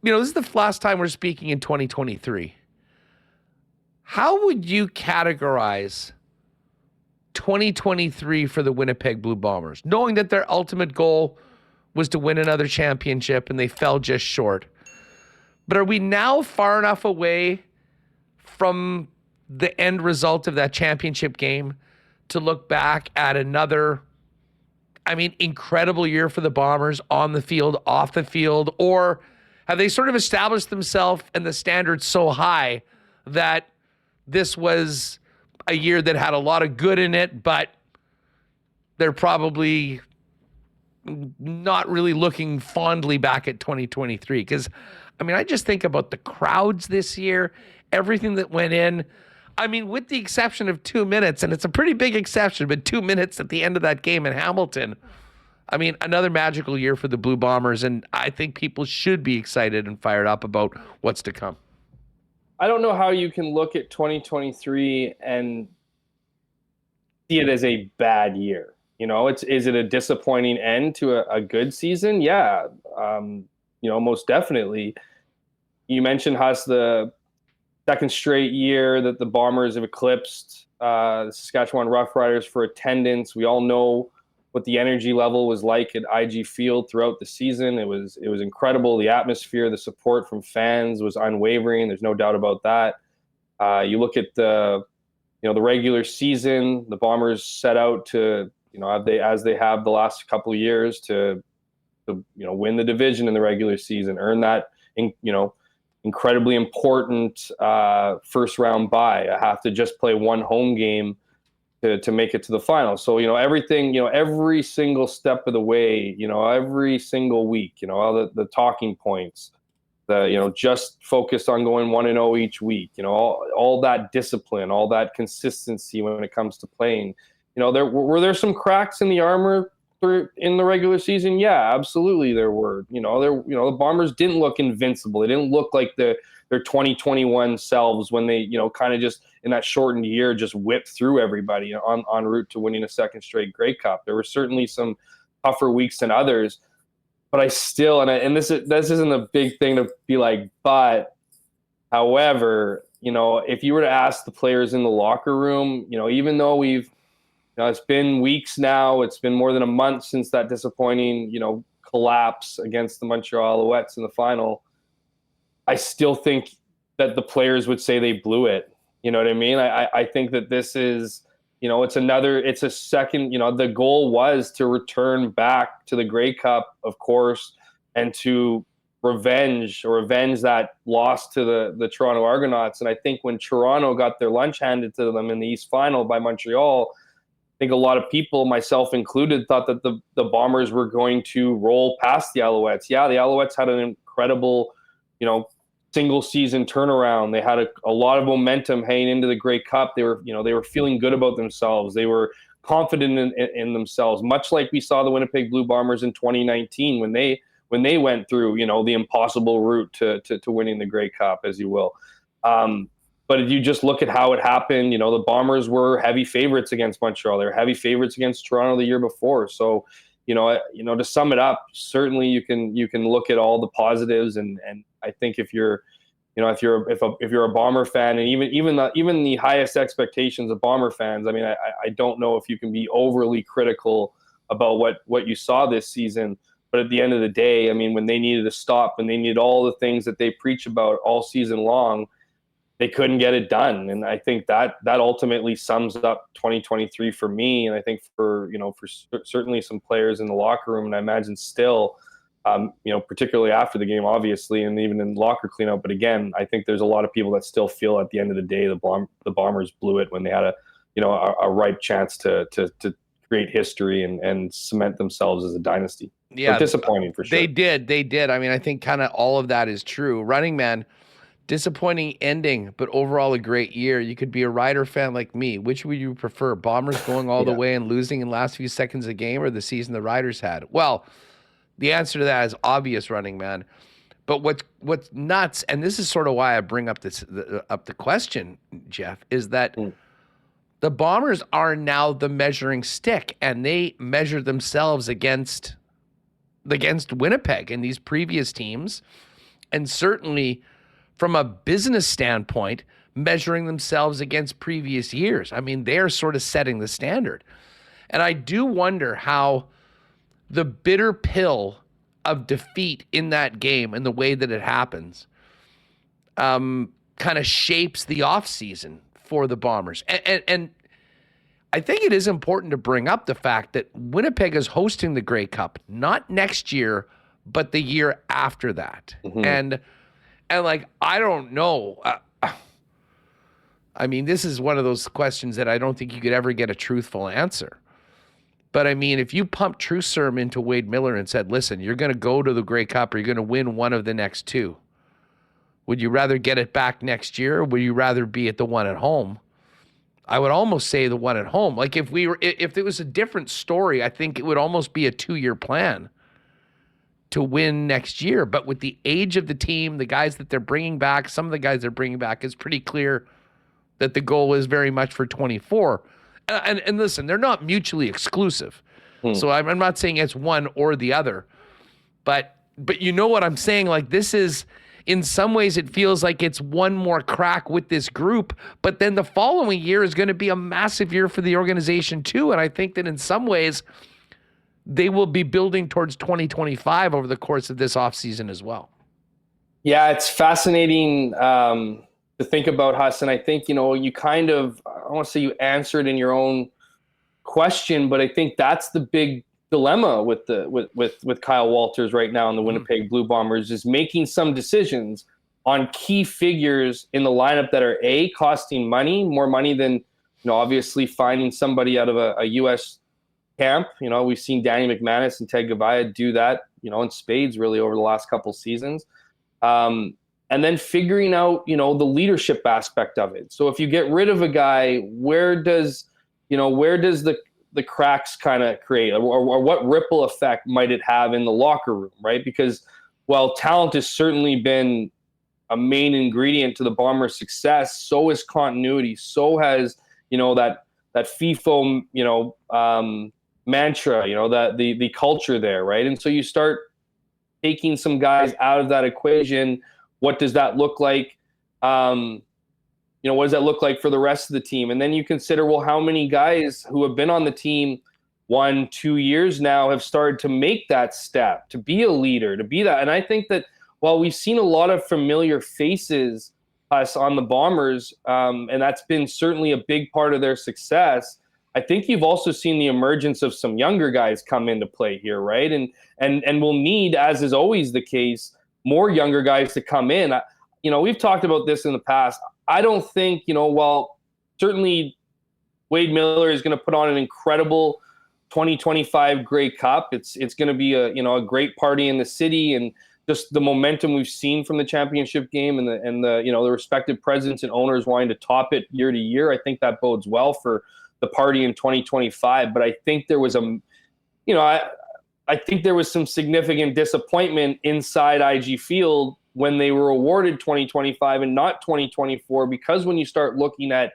this is the last time we're speaking in 2023. How would you categorize 2023 for the Winnipeg Blue Bombers, knowing that their ultimate goal was to win another championship and they fell just short? But are we now far enough away from the end result of that championship game to look back at another, incredible year for the Bombers on the field, off the field? Or have they sort of established themselves and the standards so high that this was a year that had a lot of good in it, but they're probably not really looking fondly back at 2023? Because, I just think about the crowds this year, everything that went in. With the exception of 2 minutes, and it's a pretty big exception, but 2 minutes at the end of that game in Hamilton. Another magical year for the Blue Bombers, and I think people should be excited and fired up about what's to come. I don't know how you can look at 2023 and see it as a bad year. Is it a disappointing end to a good season? Yeah, most definitely. You mentioned, Huss, the second straight year that the Bombers have eclipsed the Saskatchewan Roughriders for attendance. We all know what the energy level was like at IG Field throughout the season. It was incredible. The atmosphere, the support from fans was unwavering. There's no doubt about that. You look at the regular season, the Bombers set out to, as they have the last couple of years, to win the division in the regular season, earn that, incredibly important first round bye. I have to just play one home game to make it to the final. So, everything, every single step of the way, every single week, all the talking points, just focus on going 1-0 each week, all that discipline, all that consistency when it comes to playing. Were there some cracks in the armor in the regular season? Yeah, absolutely there were. The Bombers didn't look invincible. They didn't look like their 2021 selves when they, kind of just in that shortened year just whipped through everybody en route to winning a second straight Grey Cup. There were certainly some tougher weeks than others, but I still, and this isn't a big thing to be like, but however, if you were to ask the players in the locker room, even though it's been weeks now, it's been more than a month since that disappointing, collapse against the Montreal Alouettes in the final, I still think that the players would say they blew it. You know what I mean? I think that this is, it's a second, the goal was to return back to the Grey Cup, of course, and to revenge that loss to the Toronto Argonauts. And I think when Toronto got their lunch handed to them in the East Final by Montreal, I think a lot of people, myself included, thought that the Bombers were going to roll past the Alouettes. Yeah, the Alouettes had an incredible, single season turnaround. They had a lot of momentum heading into the Grey Cup. They were feeling good about themselves. They were confident in themselves, much like we saw the Winnipeg Blue Bombers in 2019 when they went through, the impossible route to winning the Grey Cup, as you will. But if you just look at how it happened, the Bombers were heavy favorites against Montreal. They were heavy favorites against Toronto the year before. So, to sum it up, certainly you can look at all the positives, and I think if you're a Bomber fan, and even the highest expectations of Bomber fans, I don't know if you can be overly critical about what you saw this season. But at the end of the day, when they needed to stop and they needed all the things that they preach about all season long, they couldn't get it done. And I think that ultimately sums up 2023 for me. And I think for certainly some players in the locker room, and I imagine still, particularly after the game, obviously, and even in locker cleanup. But again, I think there's a lot of people that still feel at the end of the day, the Bombers blew it when they had a ripe chance to create history and cement themselves as a dynasty. Yeah. So disappointing for sure. They did. I think kind of all of that is true. Running Man, disappointing ending, but overall a great year. You could be a Rider fan like me. Which would you prefer? Bombers going all the way and losing in the last few seconds of the game, or the season the Riders had? Well, the answer to that is obvious, Running Man. But what's nuts, and this is sort of why I bring up the question, Jeff, is that the Bombers are now the measuring stick, and they measure themselves against Winnipeg and these previous teams. and certainly from a business standpoint, measuring themselves against previous years. I mean, they're sort of setting the standard. And I do wonder how the bitter pill of defeat in that game and the way that it happens kind of shapes the offseason for the Bombers. And I think it is important to bring up the fact that Winnipeg is hosting the Grey Cup, not next year, but the year after that. And like, I don't know. I mean, this is one of those questions that I don't think you could ever get a truthful answer. But I mean, if you pump True Serum into Wade Miller and said, listen, you're going to go to the Grey Cup or you're going to win one of the next two, would you rather get it back next year or would you rather be at the one at home? I would almost say the one at home. Like if it was a different story, I think it would almost be a 2-year plan to win next year. But with the age of the team, the guys that they're bringing back, some of the guys they're bringing back, it's pretty clear that the goal is very much for 24. And listen, they're not mutually exclusive. So I'm not saying it's one or the other. But you know what I'm saying? Like, this is, in some ways, it feels like it's one more crack with this group. But then the following year is going to be a massive year for the organization too. And I think that in some ways, they will be building towards 2025 over the course of this offseason as well. Yeah, it's fascinating to think about, Huss. And I think, you kind of, I don't want to say you answered in your own question, but I think that's the big dilemma with Kyle Walters right now in the Winnipeg Blue Bombers, is making some decisions on key figures in the lineup that are costing money, more money than, obviously finding somebody out of a U.S. camp. We've seen Danny McManus and Ted Gavaya do that, in spades really over the last couple seasons. And then figuring out, the leadership aspect of it. So if you get rid of a guy, where does the cracks kind of create, or what ripple effect might it have in the locker room, right? Because while talent has certainly been a main ingredient to the Bombers' success, so is continuity, so has, that FIFO, mantra, that the culture there, right? And so you start taking some guys out of that equation. What does that look like? What does that look like for the rest of the team? And then you consider, well, how many guys who have been on the team 1-2 years now have started to make that step, to be a leader, to be that. And I think that while we've seen a lot of familiar faces on the Bombers, and that's been certainly a big part of their success, I think you've also seen the emergence of some younger guys come into play here, right? And we'll need, as is always the case, more younger guys to come in. We've talked about this in the past. I don't think, while certainly Wade Miller is going to put on an incredible 2025 Grey Cup. It's going to be a great party in the city, and just the momentum we've seen from the championship game and the respective presidents and owners wanting to top it year to year. I think that bodes well for the party in 2025. But I think there was I think there was some significant disappointment inside IG Field when they were awarded 2025 and not 2024, because when you start looking at,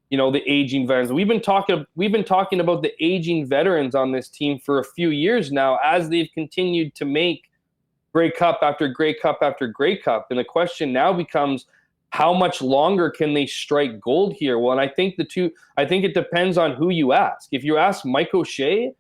the aging veterans, we've been talking about the aging veterans on this team for a few years now, as they've continued to make Grey Cup after Grey Cup after Grey Cup. And the question now becomes, how much longer can they strike gold here? Well, and I think it depends on who you ask. If you ask Mike O'Shea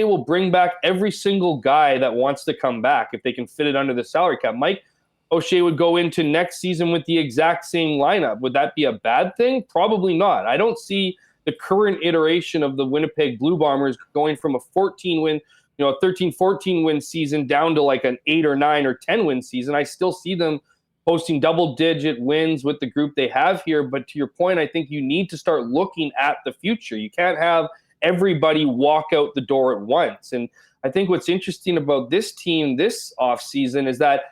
will bring back every single guy that wants to come back if they can fit it under the salary cap. Mike O'Shea would go into next season with the exact same lineup. Would that be a bad thing? Probably not. I don't see the current iteration of the Winnipeg Blue Bombers going from a 13-14 win season down to like an 8 or 9 or 10 win season. I still see them posting double-digit wins with the group they have here. But to your point, I think you need to start looking at the future. You can't have everybody walk out the door at once. And I think what's interesting about this team this offseason is that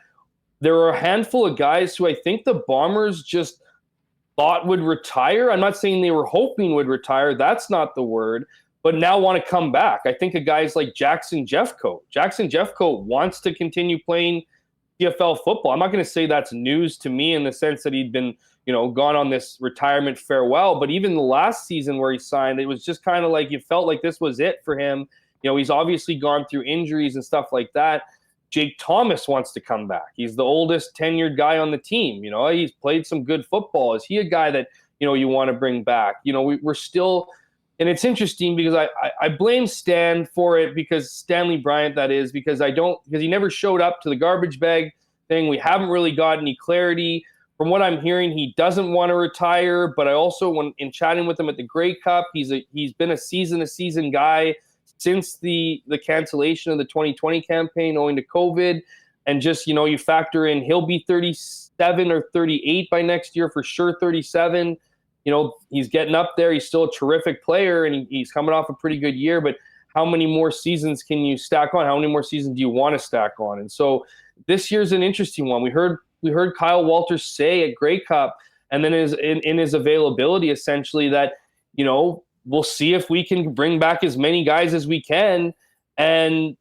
there are a handful of guys who I think the Bombers just thought would retire. I'm not saying they were hoping would retire. That's not the word. But now want to come back. I think of guys like Jackson Jeffcoat. Jackson Jeffcoat wants to continue playing CFL football. I'm not going to say that's news to me in the sense that he'd been, gone on this retirement farewell. But even the last season where he signed, it was just kind of like you felt like this was it for him. He's obviously gone through injuries and stuff like that. Jake Thomas wants to come back. He's the oldest tenured guy on the team. He's played some good football. Is he a guy that, you want to bring back? We're still, and it's interesting because I blame Stan for it, because Stanley Bryant, that is, because he never showed up to the garbage bag thing. We haven't really got any clarity. From what I'm hearing, he doesn't want to retire, but I also, when in chatting with him at the Grey Cup, he's been a season guy since the cancellation of the 2020 campaign owing to COVID. And just, you factor in, he'll be 37 or 38 by next year, for sure 37. He's getting up there. He's still a terrific player, and he's coming off a pretty good year. But how many more seasons can you stack on? How many more seasons do you want to stack on? And so this year's an interesting one. We heard Kyle Walters say at Grey Cup, and then in his availability, essentially, that, we'll see if we can bring back as many guys as we can. And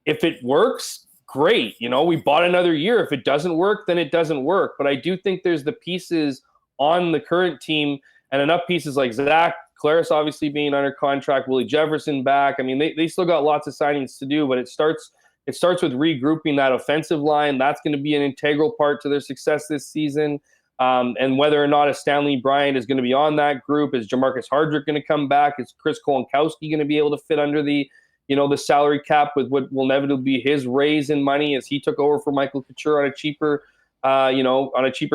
if it works, great. We bought another year. If it doesn't work, then it doesn't work. But I do think there's the pieces on the current team, and enough pieces like Zach Collaros obviously being under contract, Willie Jefferson back. I mean, they still got lots of signings to do, but it starts with regrouping that offensive line. That's going to be an integral part to their success this season. And whether or not a Stanley Bryant is going to be on that group, is Jamarcus Hardrick going to come back? Is Chris Kolankowski going to be able to fit under the salary cap with what will inevitably be his raise in money as he took over for Michael Couture on a cheaper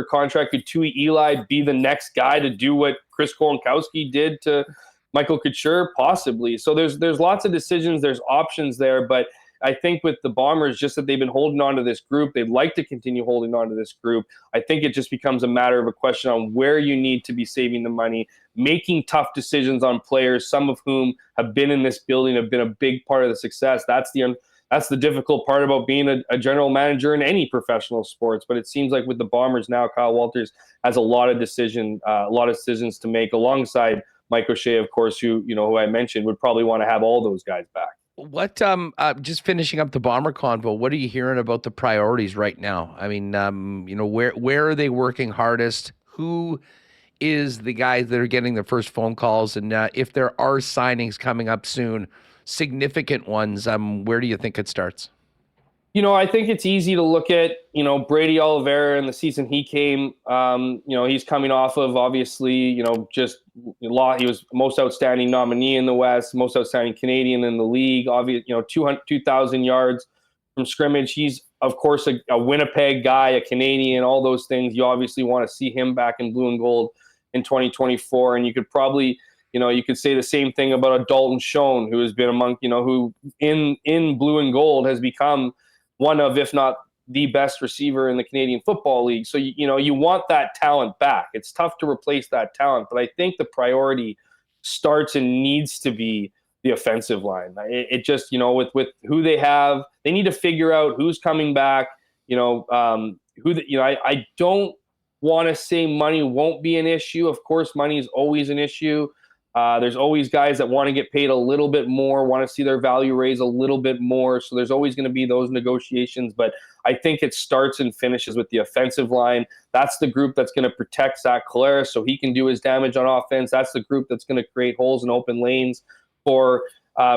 contract? Could Tui Eli be the next guy to do what Chris Kolankowski did to Michael Couture? Possibly. So there's lots of decisions, there's options there, but I think with the Bombers, just that they've been holding on to this group, they'd like to continue holding on to this group. I think it just becomes a matter of a question on where you need to be saving the money, making tough decisions on players, some of whom have been in this building, have been a big part of the success. That's the difficult part about being a general manager in any professional sports. But it seems like with the Bombers now, Kyle Walters has a lot of decisions to make, alongside Mike O'Shea, of course, who I mentioned would probably want to have all those guys back. What just finishing up the Bomber convo, what are you hearing about the priorities right now? I mean, where are they working hardest? Who is the guys that are getting the first phone calls? And if there are signings coming up soon, significant ones, where do you think it starts? I think it's easy to look at, Brady Oliveira and the season he came. He's coming off of, obviously, he was most outstanding nominee in the West, most outstanding Canadian in the league. Obviously, 2,000 yards from scrimmage. He's, of course, a Winnipeg guy, a Canadian, all those things. You obviously want to see him back in blue and gold in 2024. And you could probably, you could say the same thing about a Dalton Schoen, who has been among, who in blue and gold has become one of, if not the best receiver in the Canadian Football League. So, you want that talent back. It's tough to replace that talent, but I think the priority starts and needs to be the offensive line. It just, with who they have, they need to figure out who's coming back, I don't want to say money won't be an issue. Of course, money is always an issue. There's always guys that want to get paid a little bit more, want to see their value raise a little bit more. So there's always going to be those negotiations. But I think it starts and finishes with the offensive line. That's the group that's going to protect Zach Collaros so he can do his damage on offense. That's the group that's going to create holes and open lanes for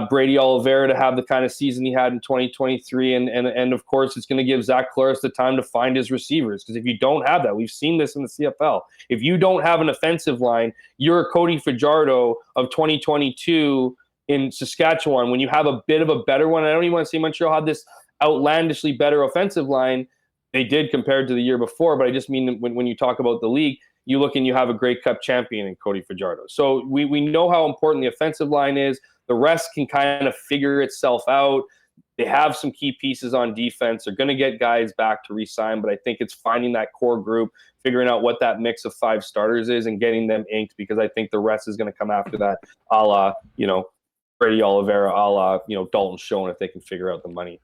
Brady Oliveira to have the kind of season he had in 2023. And of course, it's going to give Zach Collaros the time to find his receivers. Because if you don't have that, we've seen this in the CFL. If you don't have an offensive line, you're a Cody Fajardo of 2022 in Saskatchewan. When you have a bit of a better one, I don't even want to say Montreal had this outlandishly better offensive line. They did compared to the year before, but I just mean when you talk about the league, you look and you have a Grey Cup champion in Cody Fajardo. So we know how important the offensive line is. The rest can kind of figure itself out. They have some key pieces on defense. They're going to get guys back to re-sign, but I think it's finding that core group, figuring out what that mix of 5 starters is and getting them inked, because I think the rest is going to come after that, a la, Brady Oliveira, a la, Dalton Schoen, if they can figure out the money.